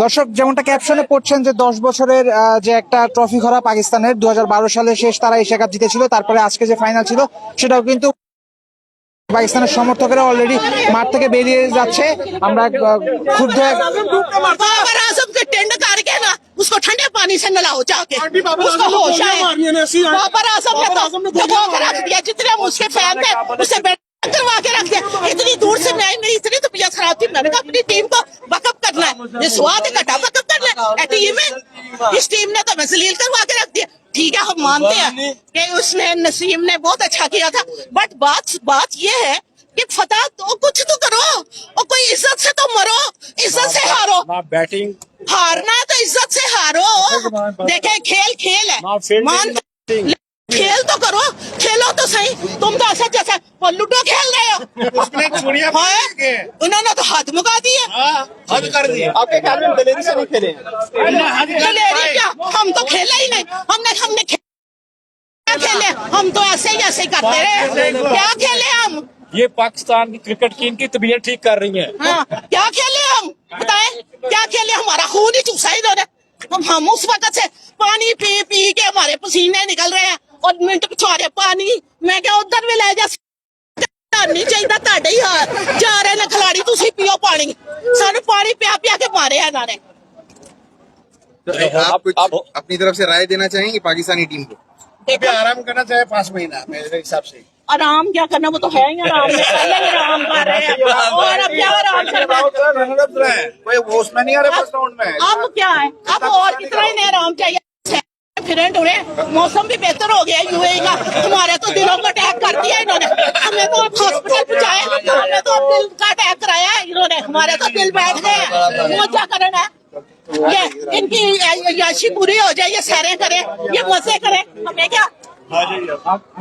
দর্শক যেমনটা ক্যাপশনে পড়ছেন যে 10 বছরের যে একটা ট্রফি খরা পাকিস্তানের 2012 সালে শেষ তারা এশিয়া কাপ জিতেছিল, তারপরে আজকে যে ফাইনাল ছিল সেটাও কিন্তু পাকিস্তানের সমর্থকেরা অলরেডি মাঠ থেকে বেরিয়ে যাচ্ছে। আমরা ক্ষুব্ধ उसको ठंडे पानी से नलाओ जाके, उसको होश आए। बाबर आजम ने तो दबा के रख दिया, जितने उसके फैन थे उसे करवा के रख दिया। इतनी दूर से मैं मेरी इतनी तबीयत खराब थी, मैंने कहा अपनी टीम को बकअप करना है, ये स्वाद कटा बकअप करना है टीम में। इस टीम ने तो मैं जलील करवा के रख दिया। ठीक है, हम मानते हैं कि उसने नसीम ने बहुत अच्छा किया था, बट बात ये है कि फतह तो कुछ तो करो और कोई इज्जत से तो मरो, इज्जत से हारो। बैटिंग हारना है तो इज्जत से हारो। देखे खेल है, मान खेल तो करो, खेलो तो सही। तुम तो ऐसा जैसा लूडो खेल रहे हो। उन्होंने तो हाथ मुका दिए, हद कर दिया। आपके ख्याल में दलेरी से नहीं खेले? दलेरी क्या, हम तो खेला ही नहीं। हमने क्या खेले, हम तो ऐसे ही करते रहे। क्या खेले हम? ये पाकिस्तान की क्रिकेट टीम की तबीयत ठीक कर रही है। हाँ, क्या खेले हम बताएं, क्या खेले? हमारा खून ही चूसा इन्होंने। हम उस वक्त से पानी पी के हमारे पसीने निकल रहे हैं और मिनट पिछवाड़े पानी। मैं क्या उधर भी ले जा नहीं चाहिए ताड़े ही हार जा रहे ने खिलाड़ी, तुसी पियो पानी, सानू पानी पिया के मारे हैं इन्होंने। आप कुछ अपनी तरफ से राय देना चाहेंगे पाकिस्तानी टीम को? आराम करना चाहिए 5 महीना मेरे हिसाब से। आराम क्या करना, वो तो है ही आराम में, पहले ही आराम कर रहे हैं और अब क्या आराम करना है? कोई उसमें नहीं आ रहा फर्स्ट राउंड में। अब क्या है, अब और कितना ही आराम चाहिए? फिर उन्हें मौसम भी बेहतर हो गया यूएई का। हमारे तो दिलों को अटैक कर दिया इन्होंने, हमें तो अब हॉस्पिटल पहुंचाया, हमें तो अब दिल का अटैक कराया इन्होंने, हमारे तो दिल बैठ गए। वो क्या करना है, ये इनकी याशी पूरी हो जाए, ये सैरें करें, ये मजे करें, हमें क्या।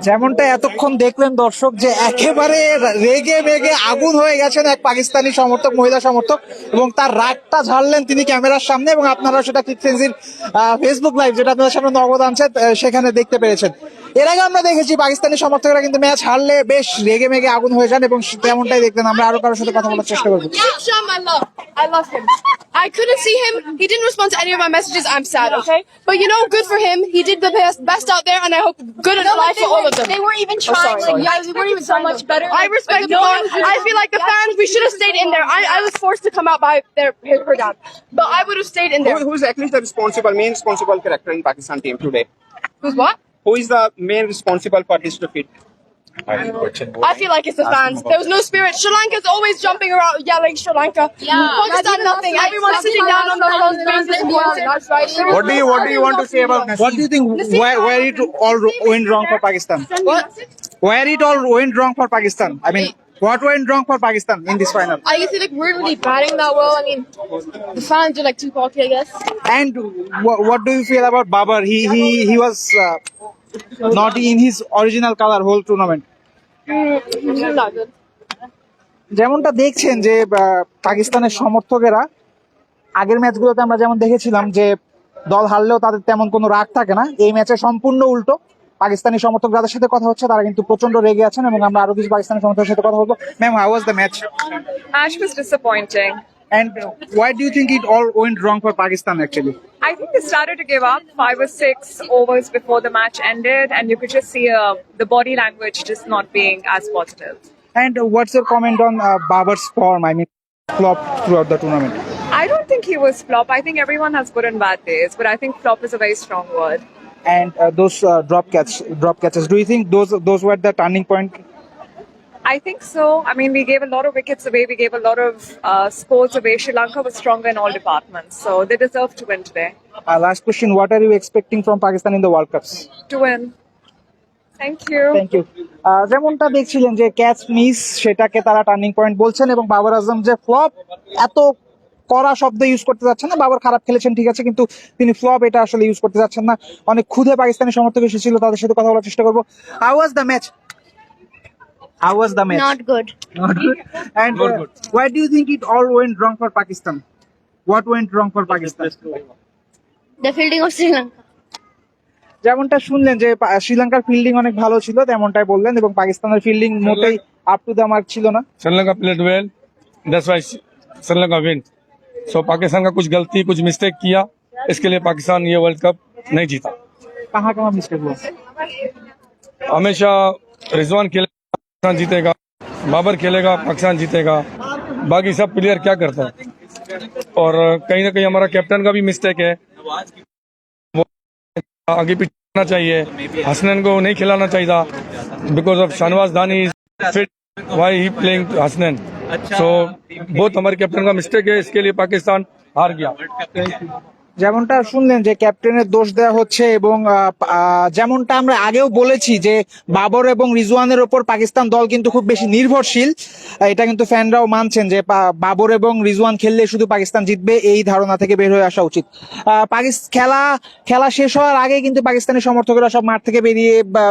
যেমনটা এতক্ষণ দেখলেন দর্শক যে একেবারে রেগে মেগে আগুন হয়ে গেছেন এক পাকিস্তানি সমর্থক, মহিলা সমর্থক, এবং তার রাগটা ঝাড়লেন তিনি ক্যামেরার সামনে, এবং আপনারা সেটা কিকফ্রেন্সির ফেসবুক লাইভ যেটা আপনাদের সামনে নগদ আনছে সেখানে দেখতে পেরেছেন। এর আগে আমরা দেখেছি পাকিস্তানি সমর্থকরা কিন্তু ম্যাচ হারলে বেশ রেগে মেগে আগুন হয়ে যান, এবং তেমনটাই দেখলেন। আমরা আরো কারোর সাথে কথা বলার চেষ্টা করবো। I love him. I couldn't see him. He didn't respond to any of my messages. I'm sad, okay? But you know, good for him. He did the best out there, and I hope good in life for all of them. They weren't even trying. Yeah, they weren't even so much better. I respect the fans. I feel like the fans, we should have stayed in there. I was forced to come out by her dad. But I would have stayed in there. Who's actually the main responsible character in Pakistan team today? Who's what? Who is the main responsible for this defeat? I feel like it's the fans. There was no spirit. Sri Lanka's always jumping around yelling Sri Lanka. Pakistan nothing. Everyone's sitting down on their phones being disappointed. What do you want to say about What do you think where it all went wrong for Pakistan? What? Where it all went wrong for Pakistan? I mean, what went wrong for Pakistan in this final? I guess they weren't really batting that well. I mean, the fans are like too cocky, I guess. And what do you feel about Babar? He was not in his original color whole tournament. Not good. যেমনটা দেখছেন যে পাকিস্তানের সমর্থকেরা আগের ম্যাচগুলোতে আমরা যেমন দেখেছিলাম যে দল হারলেও তাদের তেমন কোনো রাগ থাকে না, এই ম্যাচে সম্পূর্ণ উল্টো। পাকিস্তানি সমর্থক যাদের সাথে কথা হচ্ছে তারা কিন্তু প্রচন্ড রেগে আছেন, এবং আমরা আরো কিছু পাকিস্তানি সমর্থকের সাথে কথা বলবো। Ma'am, how was the match? Match was disappointing. And why do you think it all went wrong for Pakistan actually? I think they started to give up 5 or 6 overs before the match ended, and you could just see the body language just not being as positive. And what's your comment on Babar's form? I mean, flop throughout the tournament. I don't think he was flop. I think everyone has good and bad days, but I think flop is a very strong word. And those drop catches, do you think those were the turning point? I think so. I mean, we gave a lot of wickets away. We gave a lot of scores away. Sri Lanka was stronger in all departments, so they deserve to win today. Last question, what are you expecting from Pakistan in the World Cups? To win. Thank you. Thank you. যেমনটা দেখছিলেন যে catch miss, সেটাকে তারা turning point বলছেন, এবং বাবর আজম যে flop, এত কড়া শব্দ ইউজ করতে যাচ্ছেন না। বাবর খারাপ খেলেছেন ঠিক আছে, কিন্তু তিনি ফ্লপ এটা আসলে ইউজ করতে যাচ্ছেন না। অনেক ক্ষুদে পাকিস্তানি সমর্থক এসেছিল, তাদের সাথে কথা বলার চেষ্টা করবো। How was the match? How was the match? Not good. Not good. And why do you think it all went wrong for Pakistan? What went wrong for Pakistan? The fielding of Sri Lanka. যেমনটা শুনলেন যে শ্রীলঙ্কার fielding অনেক ভালো ছিল, তেমনটাই বললেন, এবং পাকিস্তানের ফিল্ডিং মোটেই আপ টু দ্য মার্ক ছিল না। Sri Lanka played well. That's why Sri Lanka win. So Pakistan का कुछ गलती कुछ मिस्टेक किया, इसके लिए पाकिस्तान ये वर्ल्ड कप नहीं जीता. कहाँ मिस्टेक हुआ? हमेशा रिजवान खेलेगा पाकिस्तान जीतेगा, बाबर खेलेगा पाकिस्तान जीतेगा, बाकी सब प्लेयर क्या करता है. और कहीं ना कहीं हमारा कैप्टन का भी मिस्टेक है, वो आगे पीछे खेलना चाहिए, हसनैन को नहीं खिलाना चाहिए because of Shahnawaz Dahani fit, why he playing Hasnain. So बहुत हमारे कैप्टन का मिस्टेक है, इसके लिए पाकिस्तान हार गया. যেমনটা শুনলেন যে ক্যাপ্টেনের দোষ দেওয়া হচ্ছে এবং যেমনটা আমরা আগেও বলেছি যে বাবর এবং রিজওয়ানের ওপর পাকিস্তান দল কিন্তু খুব বেশি নির্ভরশীল, এটা কিন্তু ফ্যানরাও মানছেন যে বাবর এবং রিজওয়ান খেললে শুধু পাকিস্তান জিতবে, এই ধারণা থেকে বের হয়ে আসা উচিত. খেলা শেষ হওয়ার আগে কিন্তু পাকিস্তানি সমর্থকরা সব মাঠ থেকে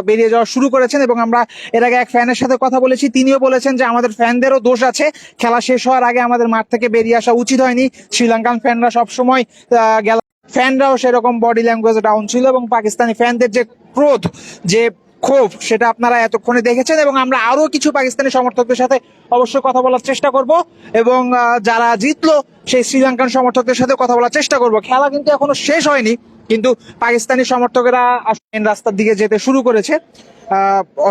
বেরিয়ে যাওয়া শুরু করেছেন এবং আমরা এর আগে এক ফ্যানের সাথে কথা বলেছি, তিনিও বলেছেন যে আমাদের ফ্যানদেরও দোষ আছে, খেলা শেষ হওয়ার আগে আমাদের মাঠ থেকে বেরিয়ে আসা উচিত হয়নি. শ্রীলঙ্কান ফ্যানরা সবসময় ফ্যানরাও সেরকম বডি ল্যাঙ্গুয়েজ ডাউন ছিল এবং পাকিস্তানি ফ্যানদের যে ক্রোধ যে ক্ষোভ সেটা আপনারা এতক্ষণে দেখেছেন এবং আমরা আরো কিছু পাকিস্তানি সমর্থকদের সাথে অবশ্যই কথা বলার চেষ্টা করব এবং যারা জিতলো সেই শ্রীলঙ্কান সমর্থকদের সাথে কথা বলার চেষ্টা করব. খেলা কিন্তু এখনো শেষ হয়নি, কিন্তু পাকিস্তানি সমর্থকেরা মেন রাস্তার দিকে যেতে শুরু করেছে.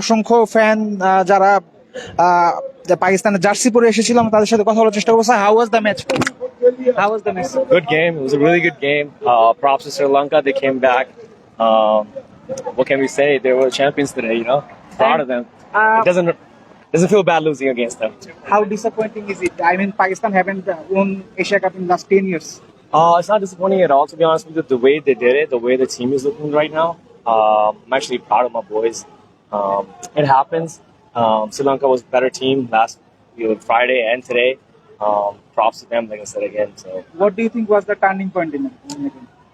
অসংখ্য ফ্যান যারা পাকিস্তানের জার্সি পরে এসেছিলাম তাদের সাথে কথা বলার চেষ্টা করবো. How was the match? How was the match? Good game. It was a really good game. Props to Sri Lanka. They came back. What can we say? They were champions today. You know, proud of them. It doesn't feel bad losing against them. How disappointing is it? I mean, Pakistan haven't won Asia Cup in the last 10 years. It's not disappointing at all, to be honest with you. The way they did it, the way the team is looking right now, I'm actually proud of my boys. It happens. Sri Lanka was a better team last Friday and today. Props to them, like I said again. So, what do you think was the turning point in it?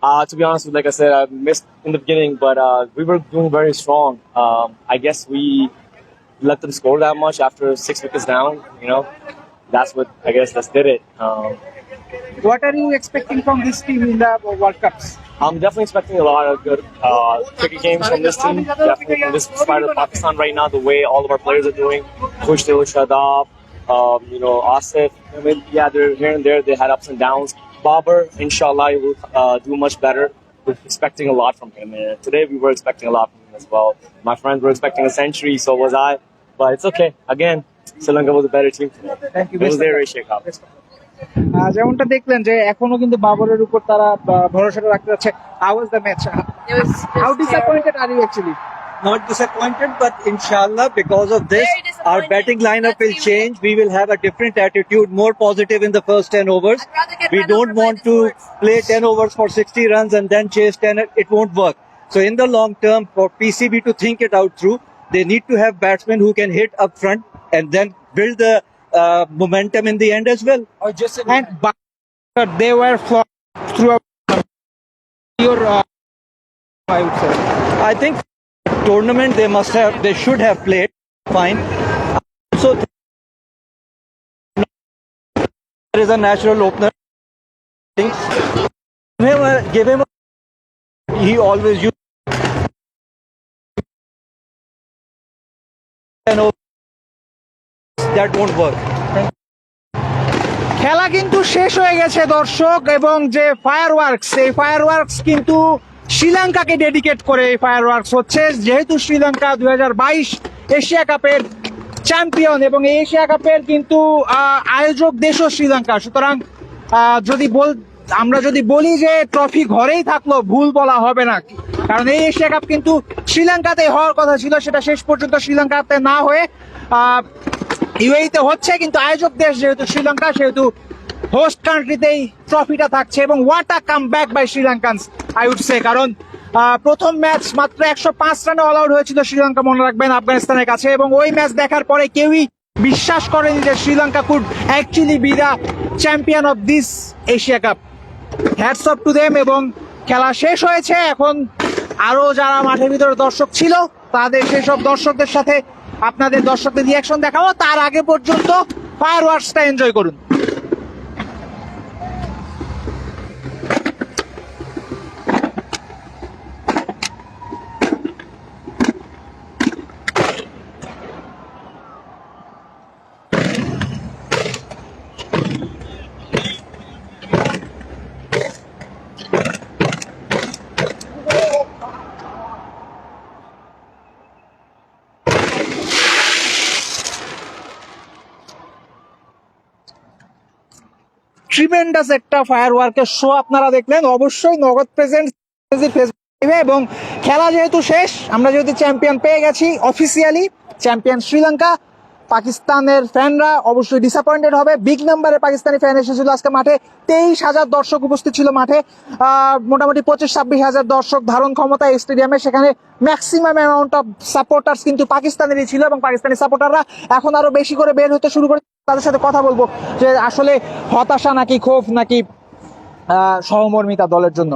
to be honest, like I said, I missed in the beginning, but we were doing very strong. I guess we let them score that much after 6 wickets down. You know, that's what I guess that did it. What are you expecting from this team in the World Cups? I'm definitely expecting a lot of good cricket games from this team. Definitely from this side of Pakistan right now, the way all of our players are doing. Khushdil, Shadab, Asif. I mean, yeah, they're here and there. They had ups and downs. Babar, inshallah, will do much better. We're expecting a lot from him. And today we were expecting a lot from him as well. My friends were expecting a century, so was I. But it's okay. Again, Sri Lanka was a better team today. Thank you. It was their Asia Cup. যেমনটা দেখলেন যে এখনো কিন্তু বাবরের উপর তারা ভরসাটা রাখতে যাচ্ছে. How was the match? How disappointed are you actually? Not disappointed, but inshallah, because of this, our batting lineup will change. We will have a different attitude, more positive in the first 10 overs. We don't want to play 10 overs for 60 runs and then chase 10. It won't work. So in the long term, for PCB to think it out through, they need to have batsmen who can hit up front and then build the momentum in the end as well. And they were flawed throughout your I would say. I think tournament they should have played fine. So there is a natural opener. Give him he always used that won't work. খেলা কিন্তু শেষ হয়ে গেছে দর্শক এবং যে fireworks এই fireworks কিন্তু শ্রীলঙ্কাকে ডেডিকেট করে এই ফায়ারওয়ার্কস হচ্ছে, যেহেতু শ্রীলঙ্কা 2022 এশিয়া কাপের চ্যাম্পিয়ন এবং এই এশিয়া কাপের কিন্তু আয়োজক দেশও শ্রীলঙ্কা। সুতরাং আমরা যদি বলি যে ট্রফি ঘরেই থাকলো ভুল বলা হবে না, কারণ এই এশিয়া কাপ কিন্তু শ্রীলঙ্কাতে হওয়ার কথা ছিল, সেটা শেষ পর্যন্ত শ্রীলঙ্কাতে না হয়ে ইউএইতে হচ্ছে। কিন্তু আয়োজক দেশ যেহেতু শ্রীলঙ্কা, সেহেতু হোস্ট কান্ট্রিতেই ট্রফিটা থাকছে এবং what a comeback by Sri Lankans I would say. কারণ প্রথম ম্যাচ মাত্র 105 রানে অল আউট হয়েছিল শ্রীলঙ্কা, মনে রাখবেন, আফগানিস্তানের কাছে, এবং ওই ম্যাচ দেখার পরে কেউই বিশ্বাস করেনি যে Sri Lanka could actually B the champion of this Asia cup. Hats off to them. এবং খেলা শেষ হয়েছে, এখন আরো যারা মাঠের ভিতরে দর্শক ছিল তাদের সেই সব দর্শকদের সাথে আপনাদের দর্শকদের রিয়াকশন দেখাবো। তার আগে পর্যন্ত ফায়ারওয়ার্কসটা এনজয় করুন। ট্রিমেন্ডাস একটা ফায়ার ওয়ার্কের শো আপনারা দেখলেন। অবশ্যই নগদ প্রেজেন্ট এবং খেলা যেহেতু শেষ, আমরা যেহেতু চ্যাম্পিয়ন পেয়ে গেছি অফিসিয়ালি, চ্যাম্পিয়ন শ্রীলঙ্কা, পাকিস্তানের ফ্যানরা অবশ্যই ডিসঅ্যাপয়েন্টেড হবে। বিগ নাম্বারে পাকিস্তানি ফ্যান এসেছিল আজকে মাঠে, 23,000 দর্শক উপস্থিত ছিল মাঠে। মোটামুটি 25-26,000 দর্শক ধারণ ক্ষমতা এই স্টেডিয়ামে। সেখানে ম্যাক্সিমাম অ্যামাউন্ট অফ সাপোর্টার্স কিন্তু পাকিস্তানেরই ছিল এবং পাকিস্তানি সাপোর্টাররা এখন আরো বেশি করে বের হতে শুরু করে। তাদের সাথে কথা বলবো যে আসলে হতাশা নাকি ক্ষোভ নাকি সহমর্মিতা দলের জন্য।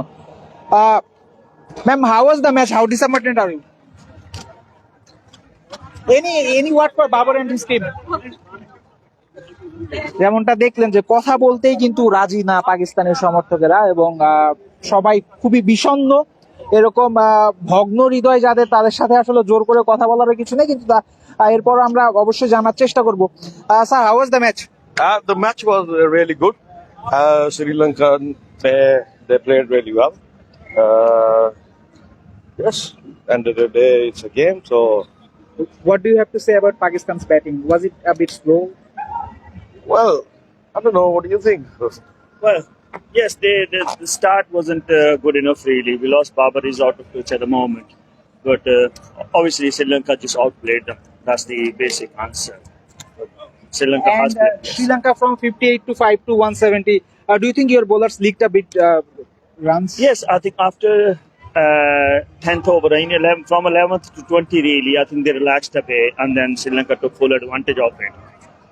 Ma'am, how was the match? How disappointed are you? Any word for Babar and his team? যেমনটা দেখলেন যে কথা বলতেই কিন্তু রাজি না পাকিস্তানের সমর্থকেরা এবং সবাই খুবই বিষণ্ণ। এরকম ভগ্ন হৃদয় যাদের, তাদের সাথে আসলে জোর করে কথা বলার কিছু নেই, কিন্তু এরপর আমরা অবশ্যই জানার চেষ্টা করবো। Sir, how was the match? The match was really good. Sri Lanka, they played really well. Yes, end of the day, it's a game, so. What do you have to say about Pakistan's batting? Was it a bit slow? Well, I don't know. What do you think? Well, yes, the start wasn't good enough, really. We lost Babar, is out of pitch at the moment. But obviously, Sri Lanka just outplayed them. That's the basic answer. But Sri Lanka has And played. Sri Lanka from 58 to 5 to 170. Do you think your bowlers leaked a bit runs? Yes, I think after 10th over, from 11th to 20, really, I think they relaxed a bit, and then Sri Lanka took full advantage of it.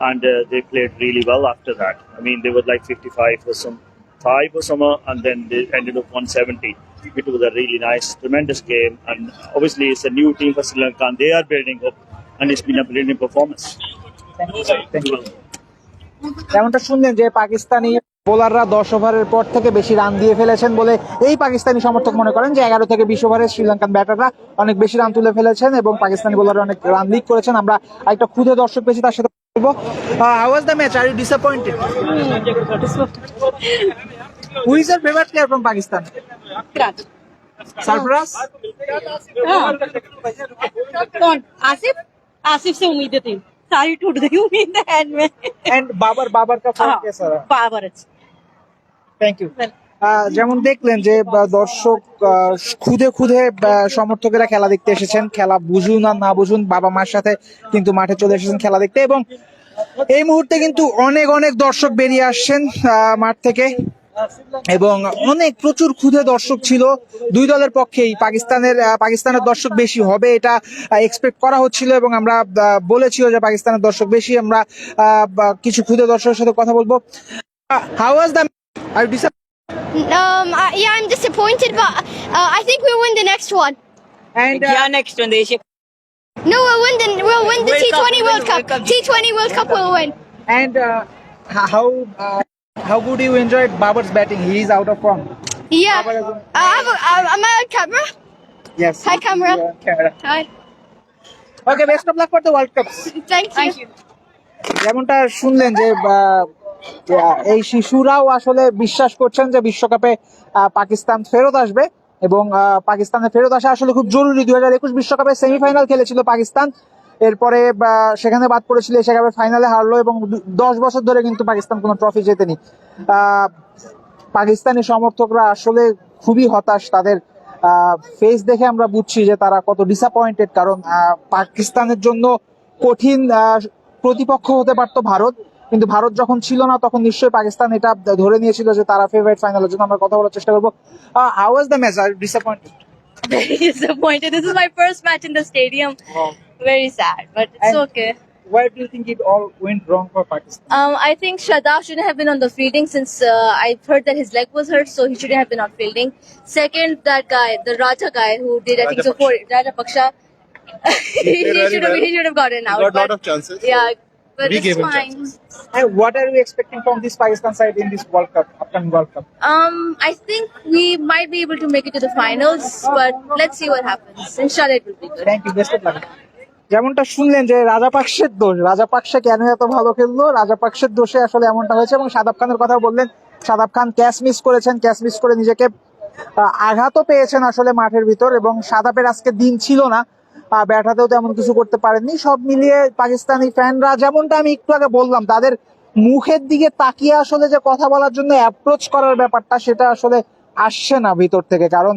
And they played really well after that. I mean, they were like 55 or some 5 or somewhere, and then they ended up 170. It was a really nice, tremendous game. And obviously, it's a new team for Sri Lanka, and they are building up, and it's been a brilliant performance. Thank you. যেমনটা শুনলেন যে পাকিস্তানি বোলাররা 10 ওভারের পর থেকে বেশি run দিয়ে ফেলেছেন বলে এই পাকিস্তানি সমর্থক মনে করেন যে 11 থেকে 20 ওভারে শ্রীলঙ্কান ব্যাটাররা অনেক বেশি রান তুলে ফেলেছেন এবং পাকিস্তানি বোলাররা অনেক রান লিক করেছেন। আমরা একটা ক্ষুদে দর্শক পেয়েছি, তার সাথে বলবো। How was the match? Are you disappointed? Who is your favorite player from Pakistan? Sarfaraz? कौन? आसिफ? आसिफ से उम्मीदें थी, सारी टूट गई उम्मीद एंड में। And बाबर का फॉर्म कैसा रहा? Babar thank you. যেমন দেখলেন যে দর্শক খুদে খুদে সমর্থকেরা খেলা দেখতে এসেছেন, খেলা বুঝুন আর না বুঝুন বাবা মার সাথে কিন্তু মাঠে চলে এসেছেন খেলা দেখতে। এবং এই মুহূর্তে কিন্তু অনেক অনেক দর্শক বেরিয়ে আসছেন মাঠ থেকে এবং প্রচুর ক্ষুদে দর্শক ছিল দুই দলের পক্ষেই। পাকিস্তানের দর্শক বেশি হবে এটা এক্সপেক্ট করা হচ্ছিল এবং আমরা বলেছিও যে পাকিস্তানের দর্শক বেশি। আমরা কিছু ক্ষুদে দর্শকের সাথে কথা বলবো। How was the Yeah, I'm disappointed, but I think we'll win the next one. And next one देश No, we'll win the T20 World Cup. T20 World Cup we'll win. And how good you enjoyed Babar's batting? He is out of form. Yeah. I'm on camera. Yes. Hi, camera. Camera. Hi. Okay, best of luck for the World Cup. Thank you. যেমনটা শুনলেন যে এই শিশুরাও আসলে বিশ্বাস করছেন যে বিশ্বকাপে পাকিস্তান ফেরত আসবে এবং পাকিস্তানে ফেরত আসা আসলে খুব জরুরি। 2021 বিশ্বকাপে সেমিফাইনাল খেলেছিল পাকিস্তান, এরপরে সেখানে বাদ পড়েছিল, এশিয়া কাপের ফাইনালে হারলো এবং 10 বছর ধরে কিন্তু পাকিস্তান কোনো ট্রফি জেতেনি। পাকিস্তানি সমর্থকরা আসলে খুবই হতাশ, তাদের ফেস দেখে আমরা বুঝছি যে তারা কত ডিসঅ্যাপয়েন্টেড, কারণ পাকিস্তানের জন্য কঠিন প্রতিপক্ষ হতে পারতো ভারত, কিন্তু ভারত যখন ছিল না তখন নিশ্চয়ই পাকিস্তান এটা ধরে নিয়েছিল যে তারা ফেভারিট ফাইনালের জন্য। আমরা কথা বলার চেষ্টা করবো। How was the match? R disappointed? Very disappointed. This is my first match in the stadium. Very sad, but it's okay. Why do you think it all went wrong for Pakistan? I think Shadab shouldn't have been on the fielding since I've heard that his leg was hurt, so he shouldn't have been on fielding. Second, that guy, the Raja guy who did, I think so, Raja Paksha, he should have gotten out. Got a lot of chances. Yeah, but We it's gave him fine. And what are you expecting from this Pakistan side in this World Cup, upcoming World Cup? I think we might be able to make it to the finals, but let's see what happens. Inshallah, it will be good. Thank you, best of luck. যেমনটা শুনলেন যে রাজাপাকসের দোষ, রাজাপাকসে কেন এত ভালো খেললো, রাজাপাকসের দোষে আসলে এমনটা হয়েছে। এবং শাদাব খানের কথা বললেন, শাদাব খান ক্যাচ মিস করেছেন, ক্যাচ মিস করে নিজেকে আঘাতও পেয়েছেন আসলে মাঠের ভিতর এবং শাদাবের আজকে দিন ছিল না, ব্যাট হাতেও তেমন কিছু করতে পারেননি। সব মিলিয়ে পাকিস্তানি ফ্যানরা, যেমনটা আমি একটু আগে বললাম, তাদের মুখের দিকে তাকিয়ে আসলে যে কথা বলার জন্য অ্যাপ্রোচ করার ব্যাপারটা, সেটা আসলে আসছে না ভিতর থেকে। কারণ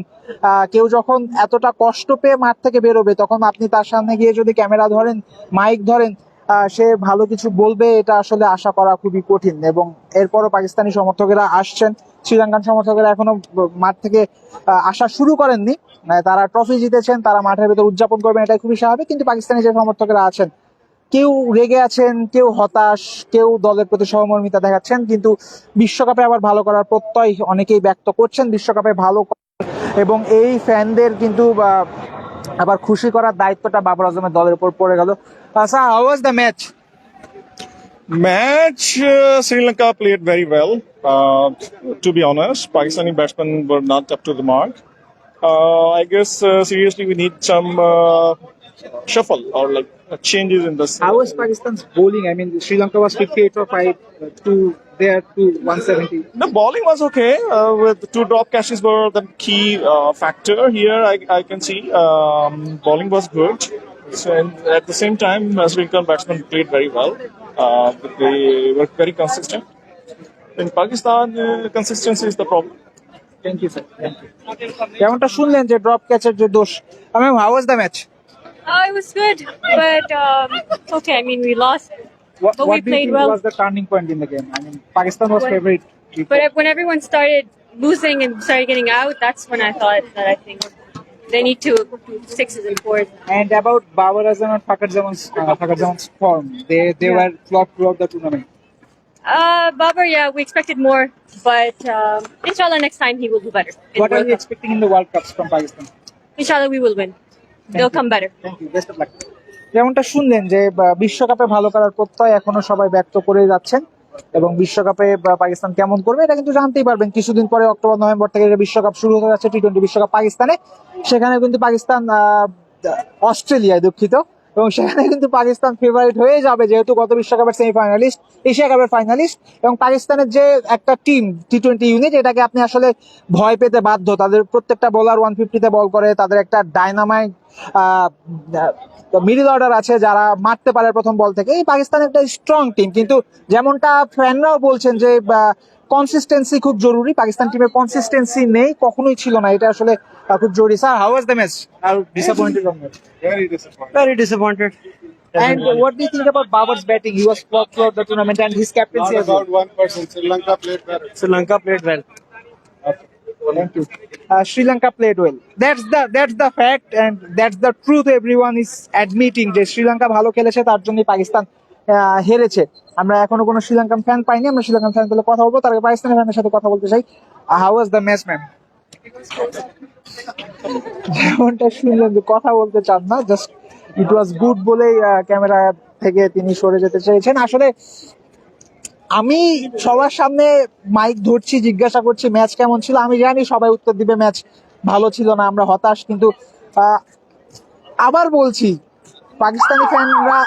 কেউ যখন এতটা কষ্ট পেয়ে মাঠ থেকে বেরোবে, তখন আপনি তার সামনে গিয়ে যদি ক্যামেরা ধরেন, মাইক ধরেন, সে ভালো কিছু বলবে এটা আসলে আশা করা খুবই কঠিন। এবং এরপরও পাকিস্তানি সমর্থকেরা আসছেন, শ্রীলঙ্কান সমর্থকেরা এখনো মাঠ থেকে আসা শুরু করেননি। তারা ট্রফি জিতেছেন, তারা মাঠের ভেতর উদযাপন করবেন, এটাই খুবই স্বাভাবিক। কিন্তু পাকিস্তানি যে সমর্থকেরা আছেন, কেউ রেগে আছেন, কেউ হতাশ, কেউ দলের প্রতি সহমর্মিতা দেখাচ্ছেন, কিন্তু বিশ্বকাপে আবার ভালো করার প্রত্যয় অনেকেই ব্যক্ত করছেন। বিশ্বকাপে ভালো এবং এই ফ্যানদের কিন্তু আবার খুশি করার দায়িত্বটা বাবর আজমের দলের উপর পড়ে গেল। Sir, how was the match? Match, Sri Lanka played very well. To be honest, Pakistani batsmen were not up to the mark. I guess seriously we need some shuffle or like changes in this. How was Pakistan's bowling? I mean, Sri Lanka was 58 for 5 to there to 170. The bowling was okay. With two drop catches were the key factor here. I can see bowling was good. So, and at the same time, Sri Lankan batsmen played very well. They were very consistent. In Pakistan, consistency is the problem. Thank you, sir. Thank you. যেমনটা শুনলেন যে drop ক্যাচের যে দোষ। I mean, how was the match? It was good, but okay. I mean, we lost, What but we do you played think well. was the turning point in the game? I mean, Pakistan was favorite. But when everyone started losing and started getting out, that's when I thought that I think they need to do sixes and fours. And about Babar Azam and Fakhar Zaman's form, they were flop throughout the tournament. Babar, yeah, we expected more, but inshallah next time he will do better. in What are World you Cup. expecting in the World Cups from Pakistan? Inshallah we will win. They'll come better. Thank you. Best of luck. যেমনটা শুনলেন যে বিশ্বকাপে ভালো করার প্রত্যয় এখনো সবাই ব্যক্ত করে যাচ্ছেন, এবং বিশ্বকাপে পাকিস্তান কেমন করবে এটা কিন্তু জানতেই পারবেন কিছুদিন পরে। অক্টোবর নভেম্বর থেকে যে বিশ্বকাপ শুরু হতে যাচ্ছে, টি-20 বিশ্বকাপ পাকিস্তানে, সেখানে কিন্তু পাকিস্তান অস্ট্রেলিয়ায়, দুঃখিত, এবং সেখানে কিন্তু পাকিস্তান ফেভারিট হয়ে যাবে, যেহেতু গত বিশ্বকাপের সেমিফাইনালিস্ট, এশিয়া কাপের ফাইনালিস্ট। এবং পাকিস্তানের যে একটা টিম, টি-20 ইউনিট, এটাকে আপনি আসলে ভয় পেতে বাধ্য। তাদের প্রত্যেকটা বোলার 150-তে বল করে, তাদের একটা ডাইনামাইট মিডল অর্ডার আছে যারা মারতে পারে প্রথম বল থেকে। এই পাকিস্তান একটা স্ট্রং টিম, কিন্তু যেমনটা ফ্যানরাও বলছেন যে কনসিস্টেন্সি খুব জরুরি। পাকিস্তান টিমের কনসিস্টেন্সি নেই, কখনোই ছিল না, এটা আসলে খুব জরুরি। Sir, how was the match? R disappointed on match? Very disappointed. And what do you think about Babar's batting? He was flop throughout the tournament and his captaincy as well. 1%. Sri Lanka played well. Sri Lanka played well. Thank you. Sri Lanka played well. That's the fact and that's the truth. Everyone is admitting যে শ্রীলঙ্কা ভালো খেলেছে, তার জন্য পাকিস্তান হেরেছে। আমরা এখনো কোনো Sri Lankan fan পাইনি, আমরা শ্রীলঙ্কান ফ্যান পেলে কথা বলবো। তার আগে পাকিস্তানি ফ্যানের সাথে কথা বলতে চাই। How was the match, ma'am? যেমনটা শুনলেন যে কথা বলতে চান না, জাস্ট ইট ওয়াজ গুড বলেই ক্যামেরা থেকে তিনি সরে যেতে চেয়েছেন। আসলে আমি সবার সামনে মাইক ধরছি, জিজ্ঞাসা করছি ম্যাচ কেমন ছিল। আমি জানি সবাই উত্তর দিবে ম্যাচ ভালো ছিল না, আমরা হতাশ। কিন্তু আবার বলছি, পাকিস্তানি ফ্যানরা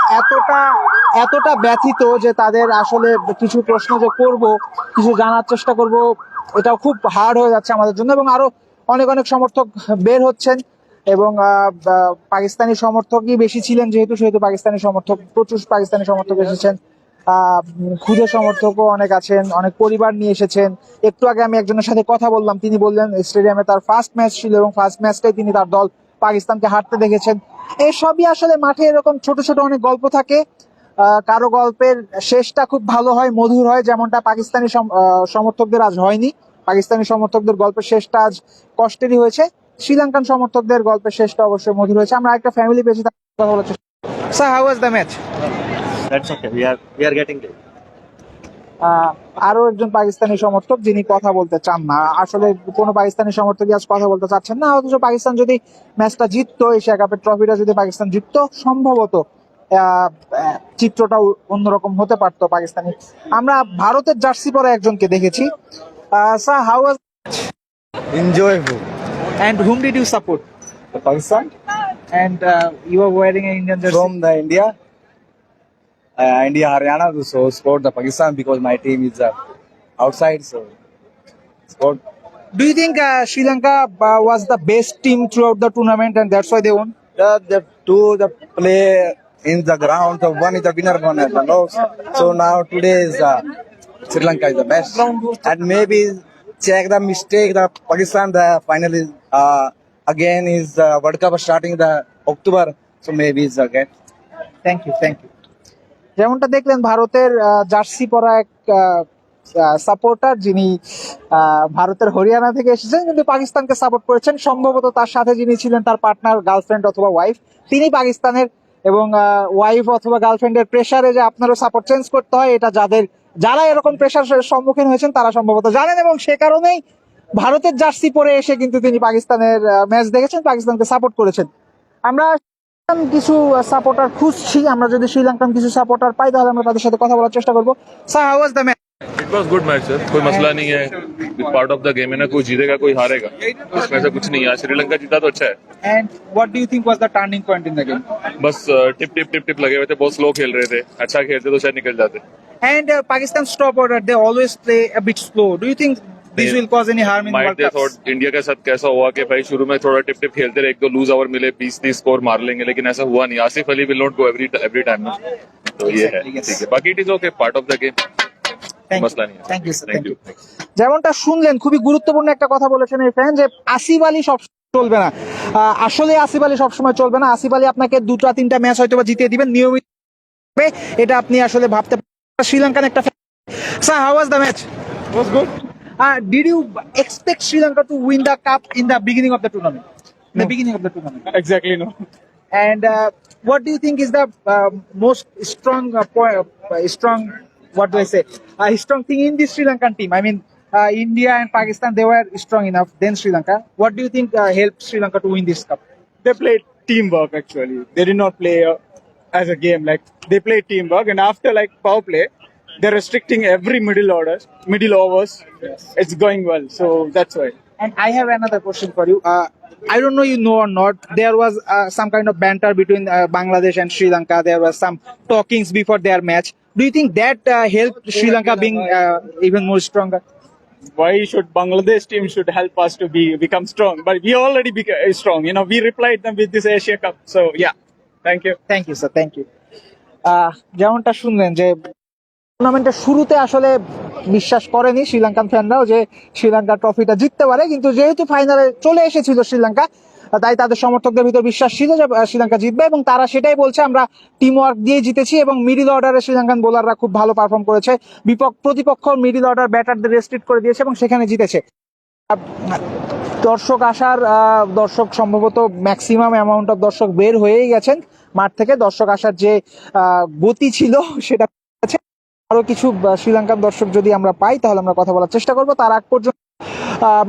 এতটা ব্যথিত যে তাদের আসলে কিছু প্রশ্ন যে করব, কিছু জানার চেষ্টা করব, এটাও খুব হার্ড হয়ে যাচ্ছে আমাদের জন্য। এবং আরো অনেক সমর্থক বের হচ্ছেন, এবং পাকিস্তানি সমর্থকই বেশি ছিলেন, সেহেতু পাকিস্তানি সমর্থক, প্রচুর পাকিস্তানি সমর্থক এসেছেন। ক্ষুদে সমর্থকও অনেক আছেন, অনেক পরিবার নিয়ে এসেছেন। একটু আগে আমি একজনের সাথে কথা বললাম, তিনি বললেন স্টেডিয়ামে তার ফার্স্ট ম্যাচ ছিল এবং ফার্স্ট ম্যাচটাই তিনি তার দল পাকিস্তানকে হারতে দেখেছেন। এসবই আসলে মাঠে এরকম ছোট অনেক গল্প থাকে। কারো গল্পের শেষটা খুব ভালো হয়, মধুর হয়, যেমনটা পাকিস্তানি সমর্থকদের আজ হয়নি। পাকিস্তানি সমর্থকদের গল্পের শেষটা আজ কষ্টেরই হয়েছে। শ্রীলঙ্কান সমর্থকদের গল্পের শেষটা অবশ্যই মধুর হয়েছে। আমরা একটা ফ্যামিলি পেয়েছি, কথা বলার চেষ্টা। Sir, how was the match? That's okay. We are getting there. আরো একজন পাকিস্তানি সমর্থক যিনি কথা বলতে চান না। আসলে কোনো পাকিস্তানি সমর্থকই আজ কথা বলতে চাচ্ছেন না। অথচ পাকিস্তান যদি ম্যাচটা জিততো, এশিয়া কাপের ট্রফিটা যদি পাকিস্তান জিততো, সম্ভবত চিত্রটাও অন্যরকম হতে পারতো পাকিস্তানি। আমরা ভারতের জার্সি পরে একজনকে দেখেছি। Sir, how was? Enjoyable. And whom did you support? Pakistan And you are wearing an Indian jersey. from the India. India Haryana so support the Pakistan because my team is outside, so support. Do you think Sri Lanka was the best team throughout the tournament and that's why they won? The play in the ground. So one is the winner, one is the loss. So now today is Sri Lanka is the best, and maybe check the mistake. The Pakistan the final is again is World Cup starting the October. So maybe it's again. Thank you, thank you. যেমনটা দেখলেন ভারতের jersey পরা এক supporter, যিনি ভারতের হরিয়ানা থেকে এসেছেন কিন্তু পাকিস্তানকে সাপোর্ট করেছেন। সম্ভবত তার সাথে যিনি ছিলেন তার পার্টনার, গার্লফ্রেন্ড অথবা ওয়াইফ, তিনি পাকিস্তানের। এবং ওয়াইফ অথবা গার্লফ্রেন্ডের প্রেসারে যে আপনারও সাপোর্ট চেঞ্জ করতে হয়, এটা যারা এরকম প্রেসার সম্মুখীন হয়েছেন তারা সম্ভবত জানেন। এবং সে কারণেই ভারতের জার্সি পরে এসে কিন্তু তিনি পাকিস্তানের ম্যাচ দেখেছেন, পাকিস্তানকে সাপোর্ট করেছেন। আমরা কিছু সাপোর্টার খুঁজছি, আমরা যদি শ্রীলঙ্কান কিছু সাপোর্টার পাই তাহলে আমরা তাদের সাথে কথা বলার চেষ্টা করবো। Sir, how was the match? It was good match sir, कोई मसला नहीं है, पार्ट ऑफ द गेम है ना, कोई जीतेगा कोई हारेगा, इसमें ऐसा कुछ नहीं है। श्रीलंका जीता तो अच्छा है। And what do you think was the turning point in the game? बस टिप टिप टिप टिप लगे हुए थे, बहुत स्लो खेल रहे थे, अच्छा खेलते तो शायद निकल जाते। And Pakistan stop order, they always play a bit slow, do you think this will cause any harm in world cup? India के साथ कैसा हुआ कि भाई शुरू में थोड़ा टिप टिप खेलते रहे, एक दो लूज ओवर मिले, 20-30 स्कोर मार लेंगे, लेकिन ऐसा हुआ नहीं। Asif Ali will not go every time, तो ये है ठीक है। बाकी it is okay, part of the game, मसला नहीं है। Thank you sir, thank you. যেমনটা শুনলেন, খুবই গুরুত্বপূর্ণ একটা কথা বলেছেন এই ফ্যান, যে আসিফ আলী সব চলবে না। আসলে আসিফ আলী সবসময় চলবে না। আসিফ আলী আপনাকে 2-3টা ম্যাচ হয়তো বা জিতিয়ে দিবেন নিয়মিত, এটা আপনি আসলে ভাবতে পারেন। শ্রীলঙ্কান একটা sir, how was the match? Was good. Did you expect Sri Lanka to win the cup in the beginning of the tournament? The beginning of the tournament. Exactly, no. And what do you think is the most strong strong, what do I say? Strong thing in this Sri Lankan team? I mean, India and Pakistan, they were strong enough. Then Sri Lanka. What do you think helped Sri Lanka to win this cup? They played teamwork actually. They did not play as a game. Like they played teamwork, and after like power play, they're restricting every middle overs. It's going well, so that's why. And I have another question for you. I don't know you know or not. There was some kind of banter between Bangladesh and Sri Lanka. There was some talkings before their match. Do you think that helped Sri Lanka being even more stronger? Why should Bangladesh team should help us to become strong? But we already became strong. You know, we replied them with this Asia Cup. So yeah, thank you. Thank you, sir. Thank you. যেমনটা শুনলেন যে টুর্নামেন্টের শুরুতে আসলে বিশ্বাস করেনি শ্রীলঙ্কান ফ্যানরাও যে শ্রীলঙ্কা ট্রফিটা জিততে পারে, কিন্তু যেহেতু ফাইনালে চলে এসেছিল শ্রীলঙ্কা, তাই তাদের সমর্থকদের ভিতর বিশ্বাস ছিল যে শ্রীলঙ্কা জিতবে, এবং তারা সেটাই বলছে, আমরা টিম ওয়ার্ক দিয়ে জিতেছি। এবং মিডল অর্ডারে শ্রীলঙ্কান বোলাররা খুব ভালো পারফর্ম করেছে, প্রতিপক্ষ মিডল অর্ডার ব্যাটারদের রেস্ট্রিক্ট করে দিয়েছে এবং সেখানে জিতেছে। দর্শক সম্ভবত ম্যাক্সিমাম অ্যামাউন্ট অফ দর্শক বের হয়েই গেছেন মাঠ থেকে। দর্শক আসার যে গতি ছিল সেটা, আরো কিছু শ্রীলঙ্কান দর্শক যদি আমরা পাই তাহলে আমরা কথা বলার চেষ্টা করবো। তার আগ পর্যন্ত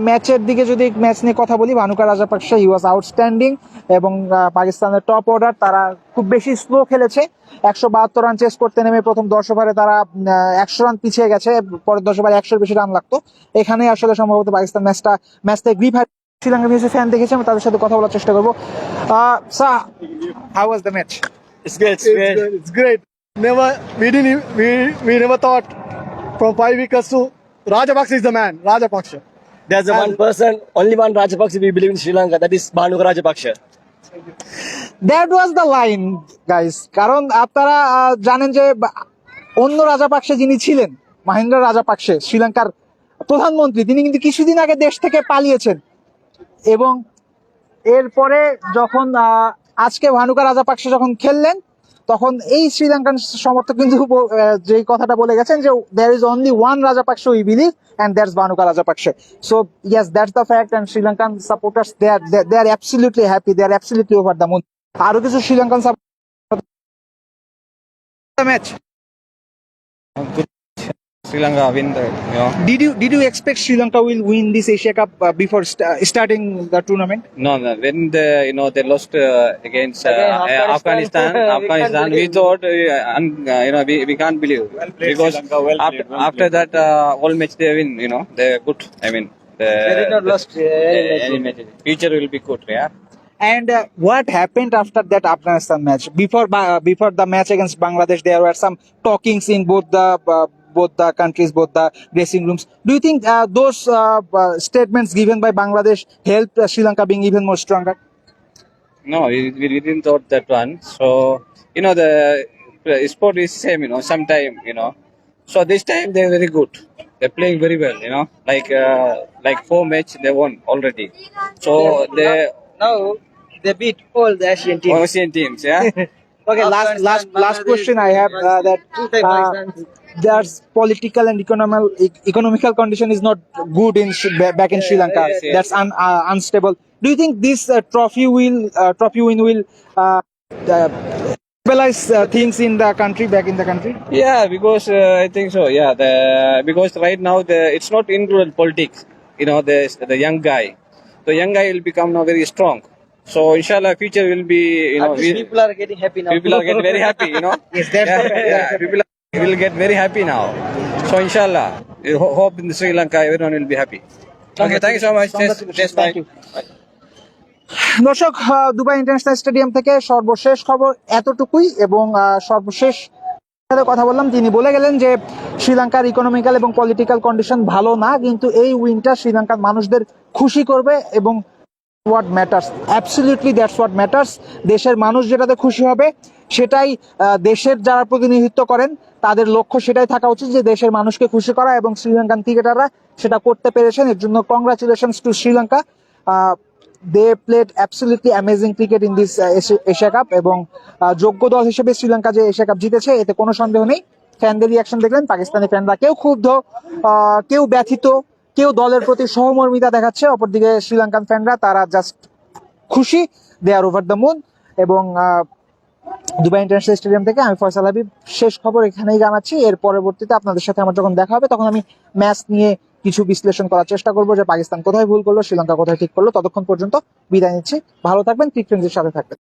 ম্যাচের দিকে যদি ম্যাচ নিয়ে কথা বলি, ভানুকা রাজাপাকসা হি ওয়াজ আউটস্ট্যান্ডিং, এবং পাকিস্তানের টপ অর্ডার তারা খুব বেশি স্লো খেলেছে। 172 রান চেস করতে নেমে প্রথম 10 ওভারে তারা 100 রান পিছিয়ে গেছে, পরের 10 ওভারে 100-এর বেশি রান লাগতো। এখানে আসলে সম্ভবত পাকিস্তান ম্যাচটা গ্রিপ হারিয়ে। শ্রীলঙ্কা মিউজিক ফ্যান দেখেছি, আমরা তাদের সাথে কথা বলার চেষ্টা করবো। Sir, how was the match? It's great. We never thought from 5 wickets to Rajapaksa is the man. Rajapaksa. There's one person, only one Rajapaksa we believe in Sri Lanka, that is Bhanuka Rajapaksa. That was the line, guys. কারণ আপনারা জানেন যে অন্য রাজাপাকসে যিনি ছিলেন, মহেন্দ্র রাজাপাকসে, শ্রীলঙ্কার প্রধানমন্ত্রী, তিনি কিন্তু কিছুদিন আগে দেশ থেকে পালিয়েছেন। এবং এরপরে যখন আজকে ভানুকা রাজাপাকসে যখন খেললেন, তখন এই শ্রীলঙ্কান সমর্থক কিন্তু যে কথাটা বলে গেছেন যে there is only one Rajapaksa we believe and that's Bhanuka Rajapaksa. So yes, that's the fact, and Sri Lankan supporters, they are absolutely happy, they are absolutely over the moon. আরো কিছু Sri Lankan match. Sri Lanka win the, Did you expect Sri Lanka will win this Asia Cup before starting the tournament? No, when they lost against Afghanistan, we thought we can't believe, because after that all match they win. They're good. I mean, They did not lost any match. Future will be good. Yeah. And what happened after that Afghanistan match? Before the match against Bangladesh, there were some talkings in both the countries, both the dressing rooms. Do you think those statements given by Bangladesh helped Sri Lanka being even more stronger? No, we didn't thought that one. So the sport is same. Sometime So this time they're very good. They're playing very well. Like 4 match they won already. So they Now they beat all the Asian teams. Asian teams, yeah. Okay, last question I have, that there's political and economical condition is not good in back in Sri Lanka. Yes, yes. That's unstable. Do you think this trophy win will stabilize things in the country, back in the country? Yeah, because I think so. Yeah, because right now it's not included politics. The young guy, will become now very strong. So inshallah, future will be. At least people are getting happy now. People are getting very happy. Yes, that's Yeah, people will get very happy now. So inshallah, we hope in Sri Lanka everyone will be happy. Okay, thank you so much. Yes, bye. Thank you. দর্শক, Dubai international stadium থেকে সর্বশেষ খবর এতটুকুই, এবং সর্বশেষ সাথে কথা বললাম, তিনি বলে গেলেন যে শ্রীলঙ্কার ইকোনমিক্যাল এবং পলিটিক্যাল কন্ডিশন ভালো না, কিন্তু এই উইনটা শ্রীলঙ্কার মানুষদের খুশি করবে, এবং what matters, absolutely that's what matters. দেশের মানুষ যেটাতে খুশি হবে সেটাই, দেশের যারা প্রতিনিধিত্ব করেন তাদের লক্ষ্য সেটাই থাকা উচিত, যে দেশের মানুষকে খুশি করা, এবং শ্রীলঙ্কান ক্রিকেটাররা সেটা করতে পেরেছেন। এর জন্য congratulations to Sri Lanka. they played absolutely amazing cricket in this Asia cup, এবং যোগ্য দল হিসেবে শ্রীলঙ্কা যে এশিয়া কাপ জিতেছে এতে কোনো সন্দেহ নেই। ফ্যানদের রিয়াকশন দেখলেন, পাকিস্তানি ফ্যানরা কেউ ক্ষুব্ধ, কেউ ব্যথিত, কেউ দলের প্রতি সহমর্মিতা দেখাচ্ছে, অপরদিকে শ্রীলঙ্কান ফ্যানরা তারা জাস্ট খুশি, দে আর ওভার দ্য মুন। এবং দুবাই ইন্টারন্যাশনাল স্টেডিয়াম থেকে আমি ফয়সাল হাবিব শেষ খবর এখানেই জানাচ্ছি। এর পরবর্তীতে আপনাদের সাথে আমার যখন দেখা হবে তখন আমি ম্যাচ নিয়ে কিছু বিশ্লেষণ করার চেষ্টা করবো, যে পাকিস্তান কোথায় ভুল করলো, শ্রীলঙ্কা কোথায় ঠিক করলো। ততক্ষণ পর্যন্ত বিদায় নিচ্ছি, ভালো থাকবেন, ক্রিক ফ্রেন্ডসের সাথে থাকবেন।